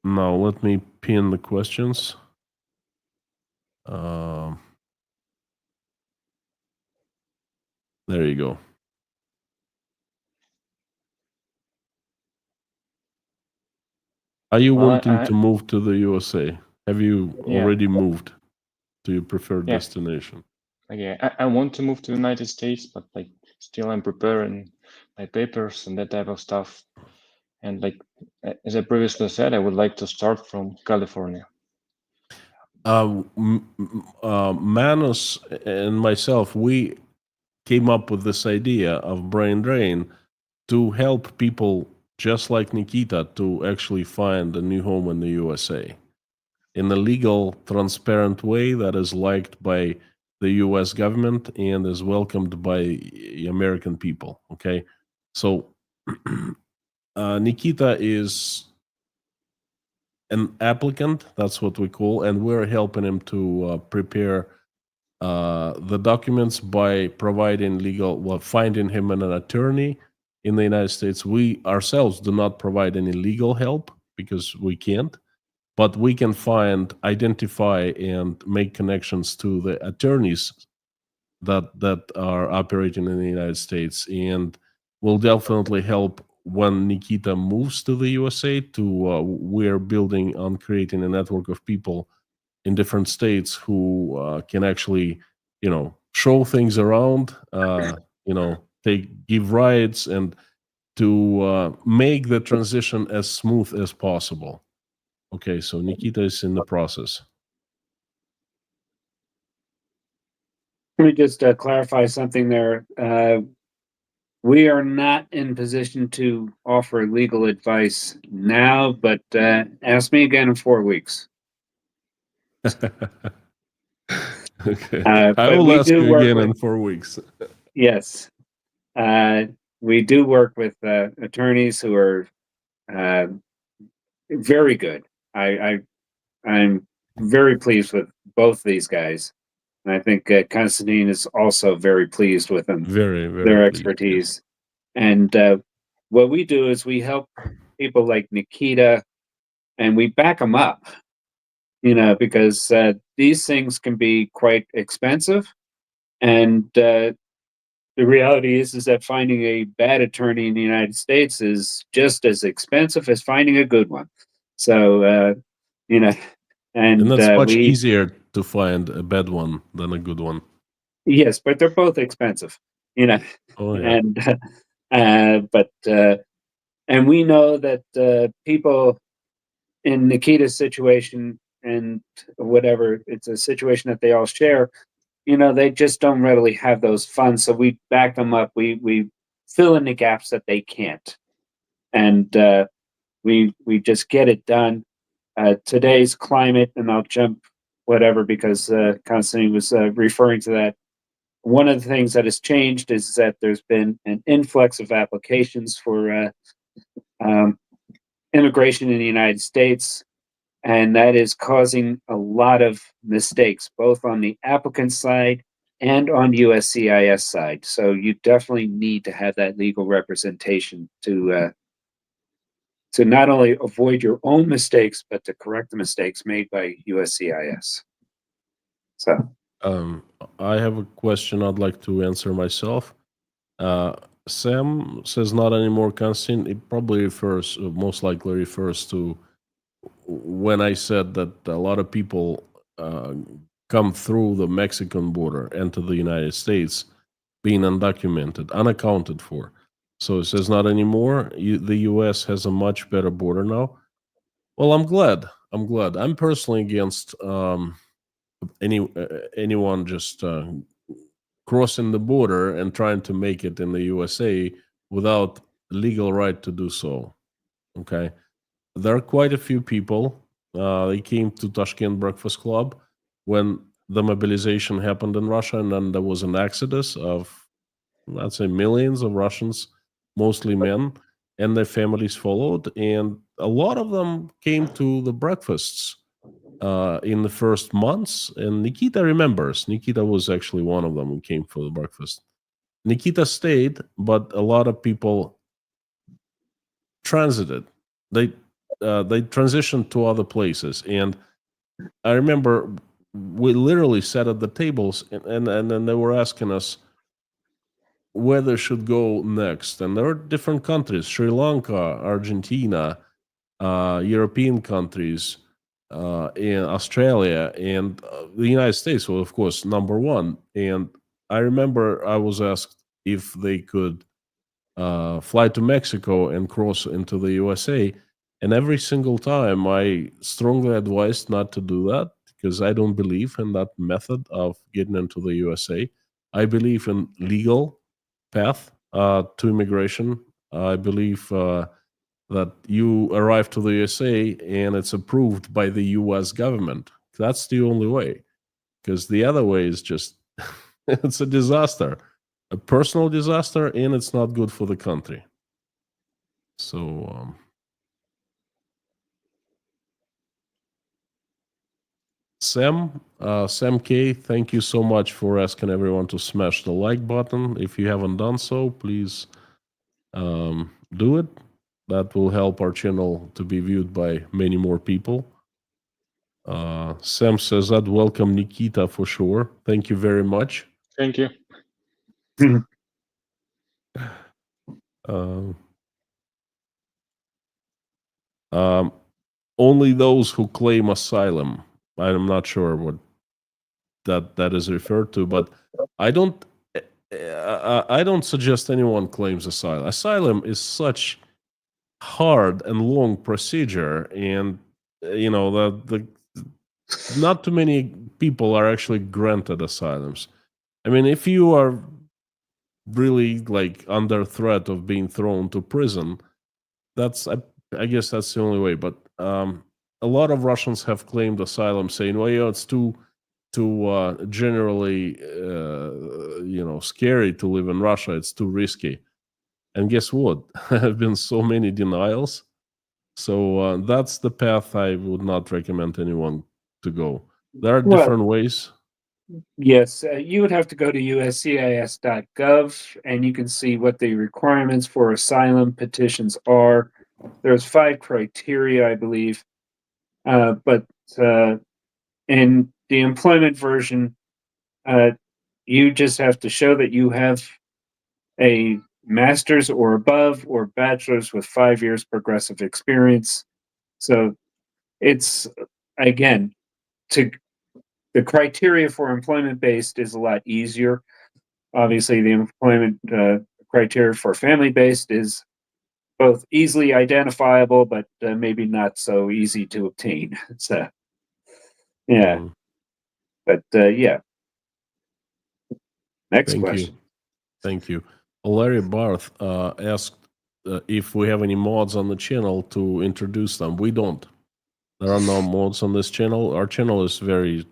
let me pin the questions. There you go. Are you wanting to move to the USA? Have you already moved to your preferred destination? Yeah, I want to move to the United States, but like still I'm preparing my papers and that type of stuff. And like as I previously said, I would like to start from California. Manos and myself, we came up with this idea of brain drain to help people just like Nikita to actually find a new home in the USA in a legal, transparent way that is liked by the US government and is welcomed by American people. Okay, so Nikita is an applicant, that's what we call, and we're helping him to prepare the documents by providing finding him an attorney in the United States. We ourselves do not provide any legal help because we can't, but we can identify and make connections to the attorneys that are operating in the United States, and will definitely help when Nikita moves to the USA. We're building on creating a network of people in different states who can actually, show things around, give rides, and to make the transition as smooth as possible. Okay, so Nikita is in the process. Let me just clarify something there. We are not in position to offer legal advice now, but ask me again in 4 weeks. Okay. I will ask you again in 4 weeks. Yes. We do work with attorneys who are very good. I'm very pleased with both these guys. And I think Konstantin is also very pleased with them. Very, very their pleased, expertise. Yes. And what we do is we help people like Nikita, and we back them up. because these things can be quite expensive, and the reality is that finding a bad attorney in the United States is just as expensive as finding a good one. So, and And that's much we easier to find a bad one than a good one. yes, but they're both expensive, you know, Oh yeah. and but and we know that people in Nikita's situation and whatever, it's a situation that they all share. They just don't readily have those funds, so we back them up. We fill in the gaps that they can't, and we just get it done. Today's climate, and I'll jump whatever because Constantine was referring to that. One of the things that has changed is that there's been an influx of applications for um, immigration in the United States, and that is causing a lot of mistakes, both on the applicant side and on USCIS side. So you definitely need to have that legal representation to not only avoid your own mistakes, but to correct the mistakes made by USCIS. So, Um, I have a question I'd like to answer myself. Uh, Sam says not anymore, Constantine. It probably refers, most likely refers to when I said that a lot of people come through the Mexican border into the United States being undocumented, unaccounted for. So it says not anymore. The U.S. has a much better border now. Well, I'm glad. I'm glad. I'm personally against anyone just crossing the border and trying to make it in the USA without legal right to do so. Okay, there are quite a few people. They came to Tashkent Breakfast Club when the mobilization happened in Russia, and then there was an exodus of, I'd say, millions of Russians, mostly men, and their families followed. And a lot of them came to the breakfasts in the first months. And Nikita remembers. Nikita was actually one of them who came for the breakfast. Nikita stayed, but a lot of people transited. They transitioned to other places. And I remember we literally sat at the tables, and then they were asking us where they should go next. And there are different countries: Sri Lanka, Argentina, European countries, in Australia, and the United States was, of course, number one. And I remember I was asked if they could fly to Mexico and cross into the USA. And every single time I strongly advised not to do that because I don't believe in that method of getting into the USA. I believe in legal path to immigration. I believe that you arrive to the USA and it's approved by the US government. That's the only way, because the other way is just it's a disaster, a personal disaster, and it's not good for the country. So Sam K, thank you so much for asking everyone to smash the like button. If you haven't done so, please do it. That will help our channel to be viewed by many more people. Sam says I'd welcome Nikita for sure. Thank you very much. Thank you. Only those who claim asylum. I'm not sure what that is referred to, but I don't. I don't suggest anyone claims asylum. Asylum is such hard and long procedure, and the not too many people are actually granted asylums. I mean, if you are really like under threat of being thrown to prison, that's I guess that's the only way. But a lot of Russians have claimed asylum, saying, "Well, it's too generally scary to live in Russia. It's too risky." And guess what? There have been so many denials. So that's the path I would not recommend anyone to go. There are different ways. Yes, you would have to go to uscis.gov and you can see what the requirements for asylum petitions are. There's 5 criteria, I believe, but in the employment version, you just have to show that you have a master's or above or bachelor's with 5 years progressive experience. So it's, again, to the criteria for employment based is a lot easier. Obviously, the employment criteria for family based is both easily identifiable, but maybe not so easy to obtain. So, yeah, Mhm. but yeah. Next Thank you. question. Thank you. Larry Barth asked if we have any mods on the channel to introduce them. We don't. There are no mods on this channel. Our channel is very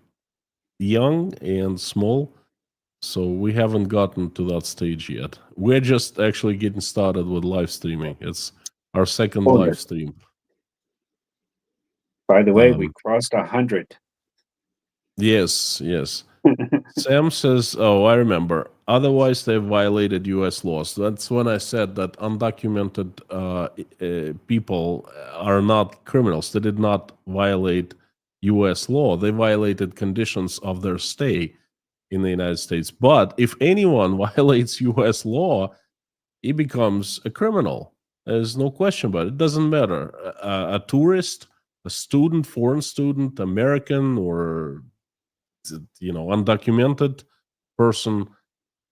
young and small, so we haven't gotten to that stage yet. We're just actually getting started with live streaming. It's our second Oh, live stream. by the way, we crossed 100. Yes, yes. Sam says, oh, I remember. Otherwise, they violated U.S. laws. That's when I said that undocumented people are not criminals. They did not violate U.S. law. They violated conditions of their stay in the United States. But if anyone violates U.S. law, he becomes a criminal. There's no question about it. It doesn't matter. A tourist, a student, foreign student, American, or undocumented person,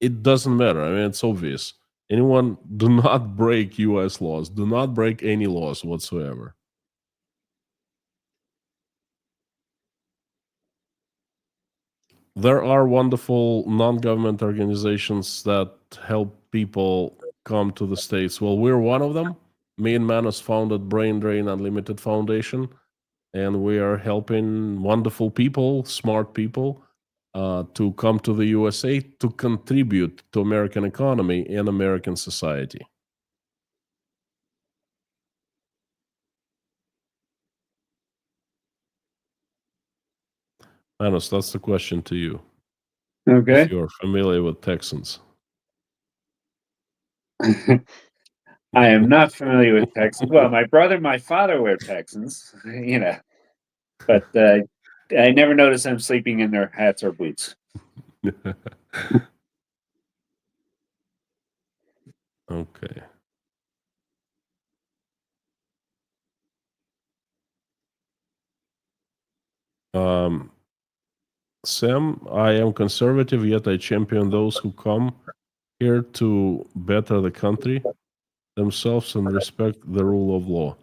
it doesn't matter. I mean, it's obvious. Anyone do not break US laws, do not break any laws whatsoever. There are wonderful non-government organizations that help people come to the States. Well, we're one of them. Me and Manos founded Brain Drain Unlimited Foundation, and we are helping wonderful people, smart people, to come to the USA to contribute to American economy and American society. Manos, that's the question to you. Okay. If you're familiar with Texans. I am not familiar with Texans. Well, my brother and my father were Texans, but I never noticed them sleeping in their hats or boots. Okay. Sam, I am conservative, yet I champion those who come here to better the country, themselves, and respect the rule of law.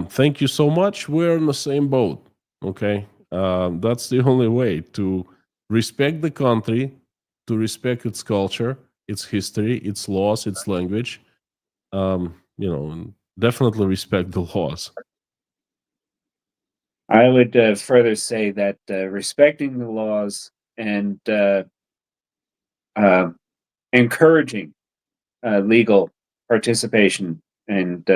Thank you so much. We're in the same boat. Okay. That's the only way to respect the country, to respect its culture, its history, its laws, its language. And definitely respect the laws. I would further say that respecting the laws and encouraging legal participation and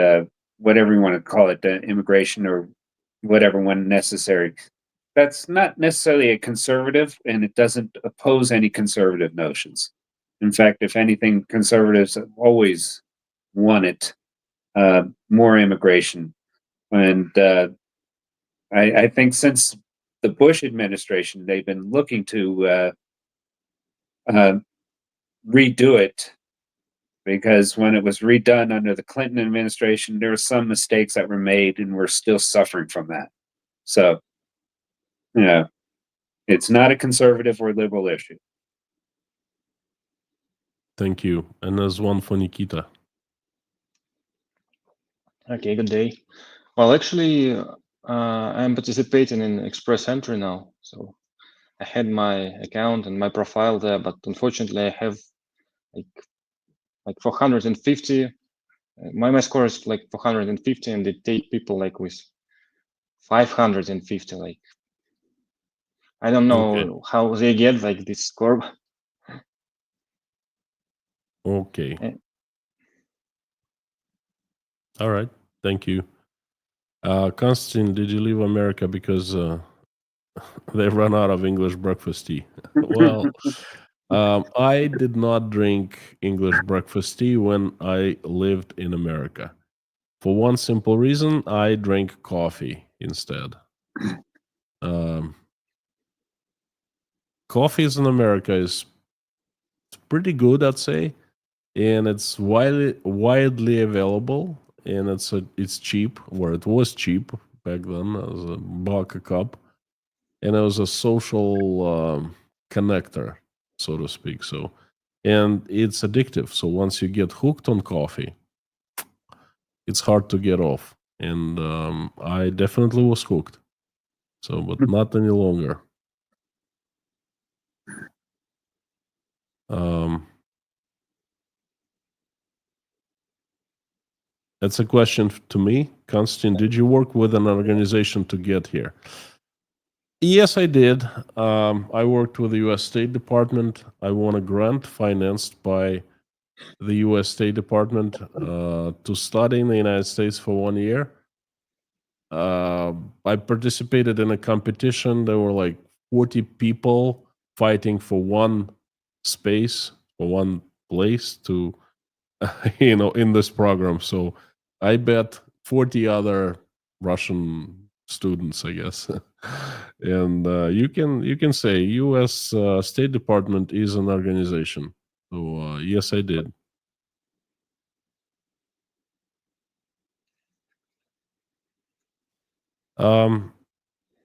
whatever you want to call it, immigration or whatever when necessary. That's not necessarily a conservative, and it doesn't oppose any conservative notions. In fact, if anything, conservatives have always wanted more immigration. And I think since the Bush administration, they've been looking to redo it, because when it was redone under the Clinton administration, there were some mistakes that were made, and we're still suffering from that. So, it's not a conservative or liberal issue. Thank you. And there's one for Nikita. Okay, good day. Well, actually, I'm participating in Express Entry now. So I had my account and my profile there, but unfortunately I have like 450. My score is like 450, and they take people like with 550. Like, I don't know how they get like this score. Okay. Yeah. All right. Thank you. Konstantin, did you leave America because they run out of English breakfast tea? Well, I did not drink English breakfast tea when I lived in America. For one simple reason, I drank coffee instead. coffees in America is pretty good, I'd say, and it's widely available, and it's cheap. Where it was cheap back then, it was $1 a cup, and it was a social connector, so to speak. So, and it's addictive. So once you get hooked on coffee, it's hard to get off. And I definitely was hooked. So, but not any longer. That's a question to me. Konstantin, did you work with an organization to get here? Yes, I did. I worked with the U.S. State Department. I won a grant financed by the U.S. State Department to study in the United States for 1 year. I participated in a competition. There were like 40 people fighting for one space, for one place to, in this program. So I bet 40 other Russian students, I guess. And you can say U.S. State Department is an organization. So yes, I did.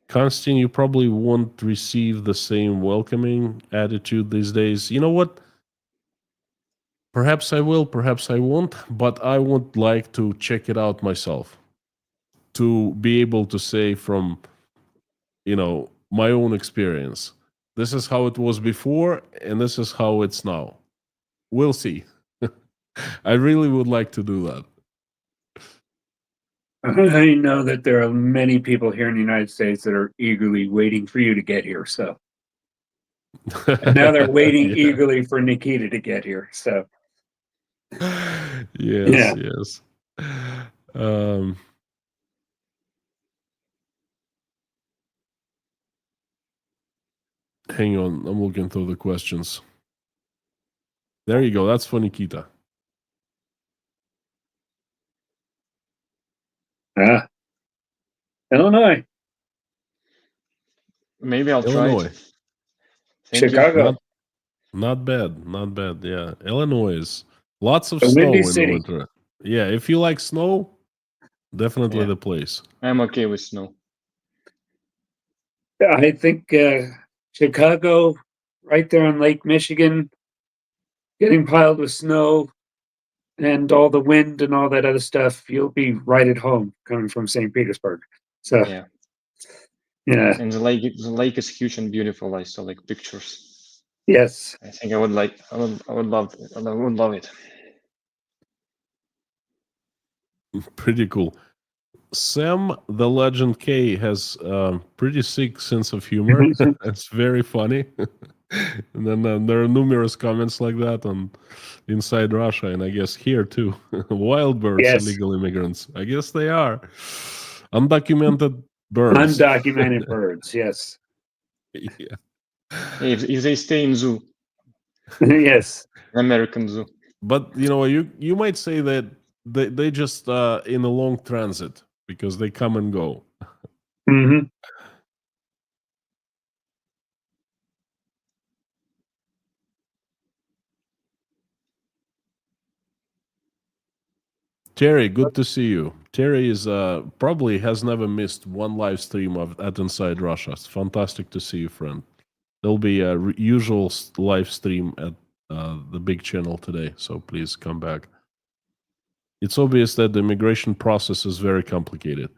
Konstantin, you probably won't receive the same welcoming attitude these days. You know what? Perhaps I will, perhaps I won't, but I would like to check it out myself to be able to say from, my own experience. This is how it was before, and this is how it's now. We'll see. I really would like to do that. I know that there are many people here in the United States that are eagerly waiting for you to get here. So, and now they're waiting Yeah. eagerly for Nikita to get here. So, Yes, yes. Hang on, I'm looking through the questions. There you go. That's for Nikita. Illinois, Maybe I'll try Illinois. it. Thank Chicago, Not bad. Not bad. Yeah. Illinois. Lots of the snow Windy in the City. winter. Yeah. If you like snow, definitely Yeah. the place. I'm okay with snow. I think Chicago, right there on Lake Michigan, getting piled with snow and all the wind and all that other stuff, you'll be right at home coming from St. Petersburg. So, Yeah. yeah, And the lake is huge and beautiful. I saw like pictures. yes. I think I would love it. Pretty cool. Sam the Legend K has pretty sick sense of humor. It's very funny. And then there are numerous comments like that on Inside Russia, and I guess here too. Wild birds, Yes. illegal immigrants. I guess they are. Undocumented birds. Undocumented birds, yes. Yeah. If they stay in zoo, Yes. American zoo. But you might say that they just in a long transit because they come and go. Hmm. Terry, good to see you. Terry is probably has never missed one live stream at Inside Russia. It's fantastic to see you, friend. There'll be a usual live stream at the big channel today, so please come back. It's obvious that the immigration process is very complicated.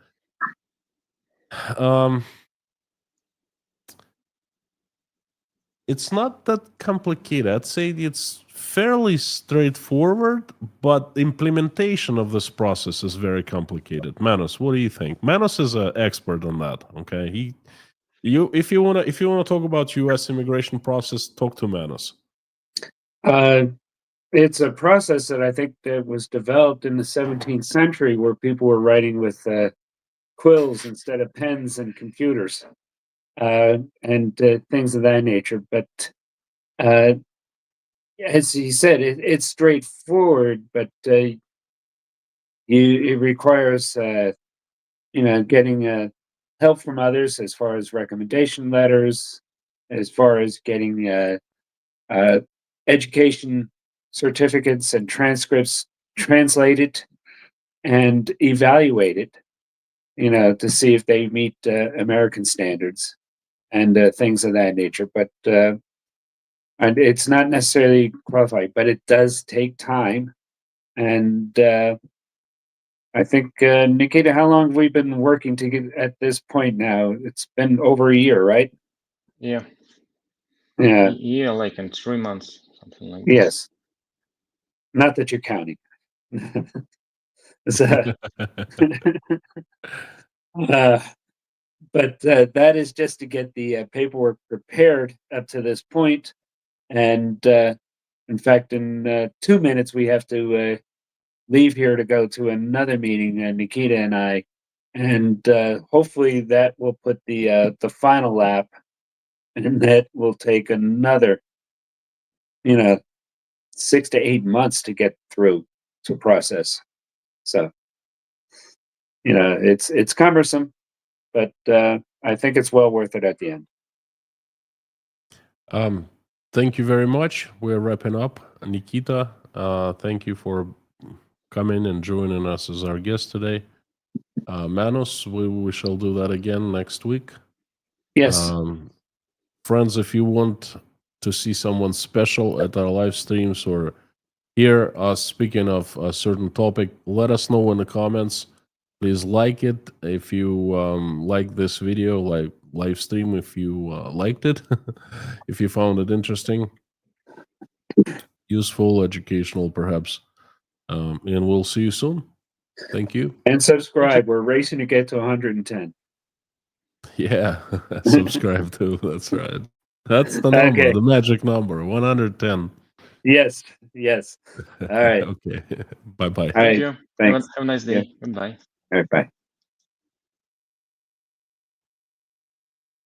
It's not that complicated. I'd say it's fairly straightforward, but the implementation of this process is very complicated. Manos, what do you think? Manos is an expert on that. Okay, if you wanna talk about U.S. immigration process, talk to Manos. It's a process that I think that was developed in the 17th century, where people were writing with quills instead of pens and computers, and things of that nature. But as he said, it's straightforward, but it requires getting help from others as far as recommendation letters, as far as getting education certificates and transcripts translated and evaluated, to see if they meet American standards and things of that nature. But and it's not necessarily qualified, but it does take time. And I think, Nikita, how long have we been working to get at this point now? It's been over a year, right? Yeah. Yeah. Yeah, like in 3 months, something like this. Yes. Not that you're counting. So, but that is just to get the paperwork prepared up to this point. And in fact, in 2 minutes, we have to leave here to go to another meeting, Nikita and I. And hopefully that will put the final lap, and that will take another, 6 to 8 months to get through to process. So, it's cumbersome, but I think it's well worth it at the end. Thank you very much. We're wrapping up. Nikita, thank you for coming and joining us as our guest today. Manos, we shall do that again next week. Yes. Friends, if you want to see someone special at our live streams or hear us speaking of a certain topic, let us know in the comments. Please like it if you like this video, like live stream if you liked it, if you found it interesting, useful, educational, perhaps. And we'll see you soon. Thank you. And subscribe. We're racing to get to 110. Yeah, subscribe too. That's right. That's the number, Okay. the magic number, 110. Yes. All right. Okay. Bye-bye. All Thank right. you. Thanks. Have a nice day. Yeah. Goodbye. All right. Bye.